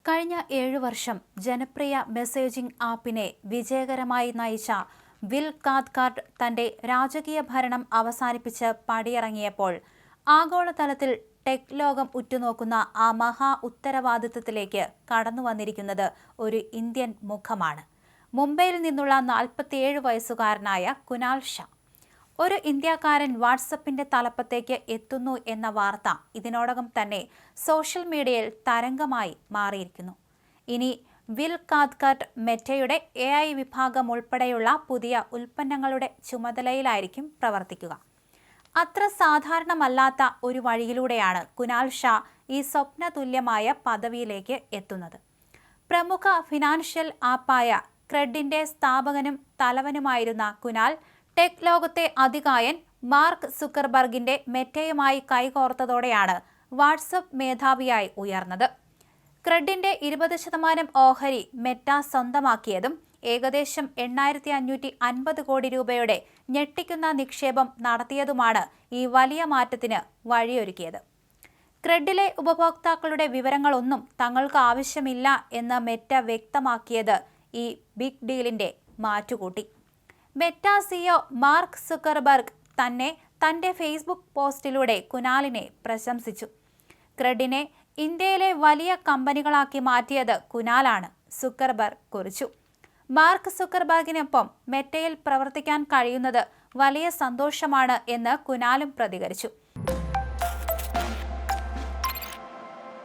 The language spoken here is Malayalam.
കഴിഞ്ഞ 7 വർഷം ജനപ്രിയ മെസ്സേജിംഗ് ആപ്പിനെ വിജയകരമായി നയിച്ച വിൽ കാത്കാർട്ട് തന്റെ രാജകീയ ഭരണം അവസാനിപ്പിച്ച് പടിയിറങ്ങിയപ്പോൾ ആഗോളതലത്തിൽ ടെക് ലോകം ഉറ്റുനോക്കുന്ന ആ മഹാ ഉത്തരവാദിത്തത്തിലേക്ക് കടന്നുവന്നിരിക്കുന്നത് ഒരു ഇന്ത്യൻ മുഖമാണ്. മുംബൈയിൽ നിന്നുള്ള 47 വയസ്സുകാരനായ കുനാൽ ഷാ. ഒരു ഇന്ത്യക്കാരൻ വാട്സപ്പിന്റെ തലപ്പത്തേക്ക് എത്തുന്നു എന്ന വാർത്ത ഇതിനോടകം തന്നെ സോഷ്യൽ മീഡിയയിൽ തരംഗമായി മാറിയിരിക്കുന്നു. ഇനി വിൽ കാത്കാർട്ട് മെറ്റയുടെ AI വിഭാഗം ഉൾപ്പെടെയുള്ള പുതിയ ഉൽപ്പന്നങ്ങളുടെ ചുമതലയിലായിരിക്കും പ്രവർത്തിക്കുക. അത്ര സാധാരണമല്ലാത്ത ഒരു വഴിയിലൂടെയാണ് കുനാൽ ഷാ ഈ സ്വപ്നതുല്യമായ പദവിയിലേക്ക് എത്തുന്നത്. പ്രമുഖ ഫിനാൻഷ്യൽ ആപ്പായ ക്രെഡിന്റെ സ്ഥാപകനും തലവനുമായിരുന്ന കുനാൽ ടെക് ലോകത്തെ അതികായൻ മാർക്ക് സുക്കർബർഗിന്റെ മെറ്റയുമായി കൈകോർത്തതോടെയാണ് വാട്സപ്പ് മേധാവിയായി ഉയർന്നത്. ക്രെഡിന്റെ 20% ഓഹരി മെറ്റ സ്വന്തമാക്കിയതും ഏകദേശം 8,550 കോടി രൂപയുടെ ഞെട്ടിക്കുന്ന നിക്ഷേപം നടത്തിയതുമാണ് ഈ വലിയ മാറ്റത്തിന് വഴിയൊരുക്കിയത്. ക്രെഡിലെ ഉപഭോക്താക്കളുടെ വിവരങ്ങളൊന്നും തങ്ങൾക്ക് ആവശ്യമില്ല എന്ന് മെറ്റ വ്യക്തമാക്കിയത് ഈ ബിഗ് ഡീലിന്റെ മാറ്റുകൂട്ടി. മെറ്റ CEO മാർക്ക് സുക്കർബർഗ് തന്റെ ഫേസ്ബുക്ക് പോസ്റ്റിലൂടെ കുനാലിനെ പ്രശംസിച്ചു. ക്രെഡിനെ ഇന്ത്യയിലെ വലിയ കമ്പനികളാക്കി മാറ്റിയത് കുനാലാണ്, സുക്കർബർഗ് കുറിച്ചു. മാർക്ക് സുക്കർബർഗിനൊപ്പം മെറ്റയിൽ പ്രവർത്തിക്കാൻ കഴിയുന്നത് വലിയ സന്തോഷമാണ് എന്ന് കുനാലും പ്രതികരിച്ചു.